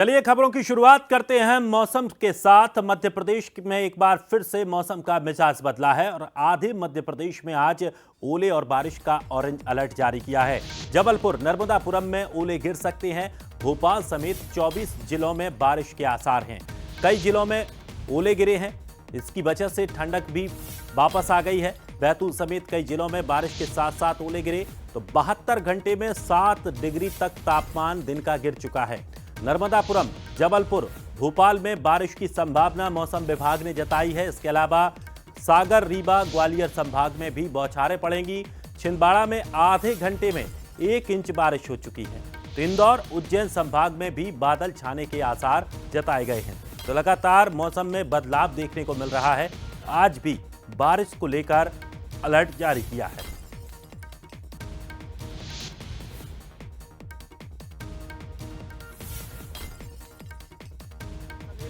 चलिए खबरों की शुरुआत करते हैं मौसम के साथ। मध्य प्रदेश में एक बार फिर से मौसम का मिजाज बदला है और आधे मध्य प्रदेश में आज ओले और बारिश का ऑरेंज अलर्ट जारी किया है। जबलपुर नर्मदापुरम में ओले गिर सकते हैं। भोपाल समेत 24 जिलों में बारिश के आसार हैं। कई जिलों में ओले गिरे हैं, इसकी वजह से ठंडक भी वापस आ गई है। बैतूल समेत कई जिलों में बारिश के साथ साथ ओले गिरे तो 72 घंटे में 7 डिग्री तक तापमान दिन का गिर चुका है। नर्मदापुरम, जबलपुर, भोपाल में बारिश की संभावना मौसम विभाग ने जताई है। इसके अलावा सागर, रीवा, ग्वालियर संभाग में भी बौछारें पड़ेंगी। छिंदवाड़ा में आधे घंटे में 1 इंच बारिश हो चुकी है। तो इंदौर, उज्जैन संभाग में भी बादल छाने के आसार जताए गए हैं। तो लगातार मौसम में बदलाव देखने को मिल रहा है। आज भी बारिश को लेकर अलर्ट जारी किया है।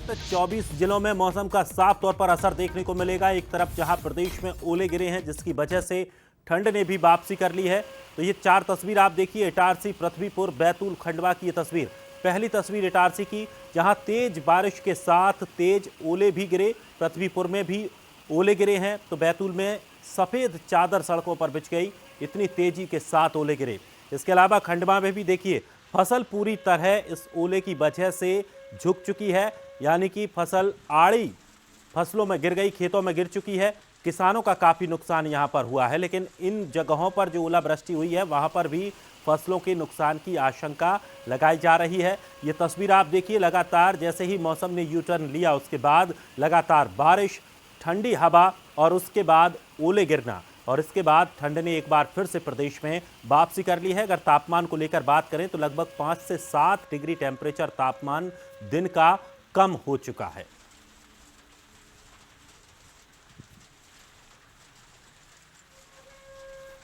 तो 24 जिलों में मौसम का साफ तौर पर असर देखने को मिलेगा। एक तरफ जहां प्रदेश में ओले गिरे हैं जिसकी वजह से ठंड ने भी वापसी कर ली है। तो ये 4 तस्वीर आप देखिए, इटारसी, पृथ्वीपुर, बैतूल, खंडवा की ये तस्वीर। पहली तस्वीर इटारसी की, जहां तेज बारिश के साथ तेज ओले भी गिरे। पृथ्वीपुर में भी ओले गिरे हैं तो बैतूल में सफेद चादर सड़कों पर बिछ गई, इतनी तेजी के साथ ओले गिरे। इसके अलावा खंडवा में भी देखिए, फसल पूरी तरह इस ओले की वजह से झुक चुकी है, यानी कि फसल आड़ी फसलों में गिर गई, खेतों में गिर चुकी है। किसानों का काफ़ी नुकसान यहाँ पर हुआ है, लेकिन इन जगहों पर जो ओलावृष्टि हुई है वहाँ पर भी फसलों के नुकसान की आशंका लगाई जा रही है। ये तस्वीर आप देखिए, लगातार जैसे ही मौसम ने यू टर्न लिया उसके बाद लगातार बारिश, ठंडी हवा और उसके बाद ओले गिरना, और इसके बाद ठंड ने एक बार फिर से प्रदेश में वापसी कर ली है। अगर तापमान को लेकर बात करें तो लगभग 5 से 7 डिग्री टेम्परेचर तापमान दिन का कम हो चुका है।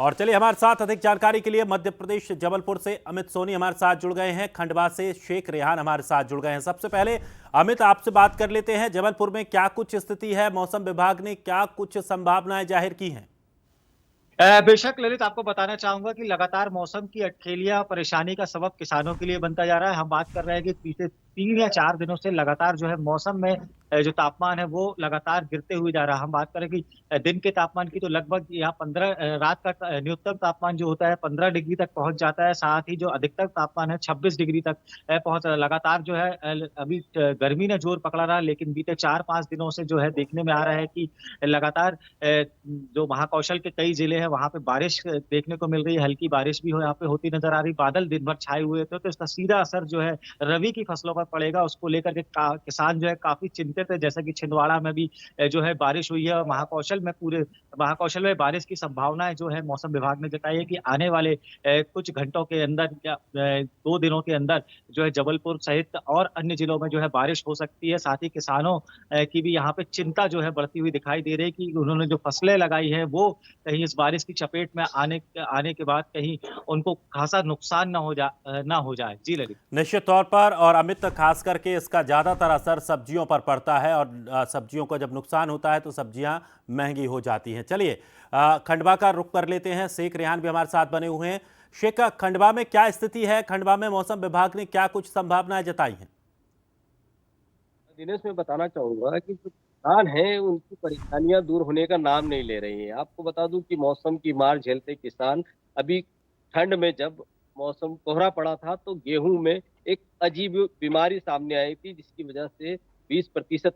और चलिए हमारे साथ अधिक जानकारी के लिए मध्य प्रदेश जबलपुर से अमित सोनी हमारे साथ जुड़ गए हैं। खंडवा से शेख रेहान हमारे साथ जुड़ गए हैं। सबसे पहले अमित, आपसे बात कर लेते हैं। जबलपुर में क्या कुछ स्थिति है? मौसम विभाग ने क्या कुछ संभावनाएं जाहिर की हैं? बेशक ललित, आपको बताना चाहूंगा कि लगातार मौसम की अटखेलियां परेशानी का सबब किसानों के लिए बनता जा रहा है। हम बात कर रहे हैं कि पिछले 3 या 4 दिनों से लगातार जो है मौसम में जो तापमान है वो लगातार गिरते हुए जा रहा है। हम बात करें कि दिन के तापमान की तो लगभग यहाँ 15, रात का न्यूनतम तापमान जो होता है 15 डिग्री तक पहुंच जाता है। साथ ही जो अधिकतम तापमान है 26 डिग्री तक पहुंच रहा है। लगातार जो है अभी गर्मी ने जोर पकड़ा रहा, लेकिन बीते 4-5 दिनों से जो है देखने में आ रहा है कि लगातार जो महाकौशल के कई जिले हैं वहां पे बारिश देखने को मिल रही है। हल्की बारिश भी हो यहाँ पे होती नजर आ रही। बादल दिन भर छाए हुए थे, तो इसका सीधा असर जो है रबी की फसलों पर पड़ेगा। उसको लेकर के किसान जो है काफी चिंतित है। जैसे कि छिंदवाड़ा में भी जो है बारिश हुई है और महाकौशल में बारिश की संभावनाएं जो है मौसम विभाग ने जताई है कि आने वाले कुछ घंटों के अंदर या 2 दिनों के अंदर जो है जबलपुर सहित और अन्य जिलों में जो है बारिश हो सकती है। साथ ही किसानों की भी यहाँ पे चिंता जो है बढ़ती हुई दिखाई दे रही है कि उन्होंने जो फसलें लगाई है वो कहीं इस बारिश की चपेट में आने के बाद कहीं उनको खासा नुकसान ना हो जाए। जी ललित। निश्चित तौर पर। और अमित, खास करके इसका ज़्यादातर असर सब्जियों पर पड़ता है और सब्जियों को जब नुकसान होता है तो सब्जियां महंगी हो जाती हैं। चलिए खंडवा का रुख कर लेते हैं। शेख रेहान भी हमारे साथ बने हुए हैं। शेख, खंडवा में क्या स्थिति है? खंडवा में मौसम विभाग ने क्या कुछ संभावनाएं जताई हैं? दिनेश, मैं बताना चाहूंगा कि जो किसान हैं उनकी परेशानियां दूर होने का नाम नहीं ले रही हैं। आपको बता दूं कि मौसम की मार झेलते किसान अभी ठंड में जब मौसम कोहरा पड़ा था तो गेहूं में एक अजीब बीमारी सामने आई थी, जिसकी वजह से 20%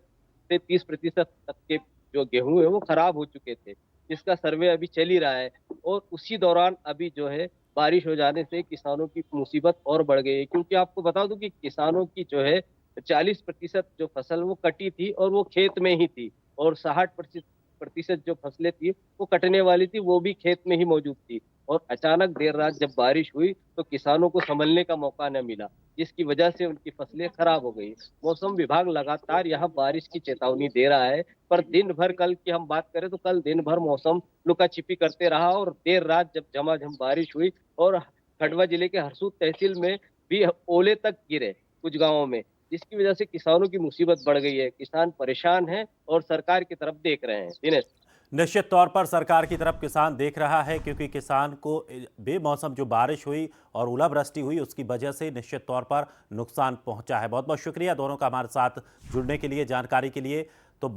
से 30% तक के जो गेहूं है वो खराब हो चुके थे, जिसका सर्वे अभी चल ही रहा है। और उसी दौरान अभी जो है बारिश हो जाने से किसानों की मुसीबत और बढ़ गई है, क्योंकि आपको बता दूं कि किसानों की जो है 40% जो फसल वो कटी थी और वो खेत में ही थी, और 60% जो फसलें थी वो कटने वाली थी, वो भी खेत में ही मौजूद थी। और अचानक देर रात जब बारिश हुई तो किसानों को संभलने का मौका न मिला, जिसकी वजह से उनकी फसलें खराब हो गई। मौसम विभाग लगातार यहाँ बारिश की चेतावनी दे रहा है, पर दिन भर कल की हम बात करें तो कल दिन भर मौसम लुका छिपी करते रहा, और देर रात जब झमाझम बारिश हुई और खंडवा जिले के हरसूद तहसील में भी ओले तक गिरे कुछ गांवों में, जिसकी वजह से किसानों की मुसीबत बढ़ गई है। किसान परेशान हैं और सरकार की तरफ देख रहे हैं। दिनेश। निश्चित तौर पर सरकार की तरफ किसान देख रहा है, क्योंकि किसान को बेमौसम जो बारिश हुई और ओलावृष्टि हुई उसकी वजह से निश्चित तौर पर नुकसान पहुंचा है। बहुत बहुत शुक्रिया दोनों का हमारे साथ जुड़ने के लिए, जानकारी के लिए। तो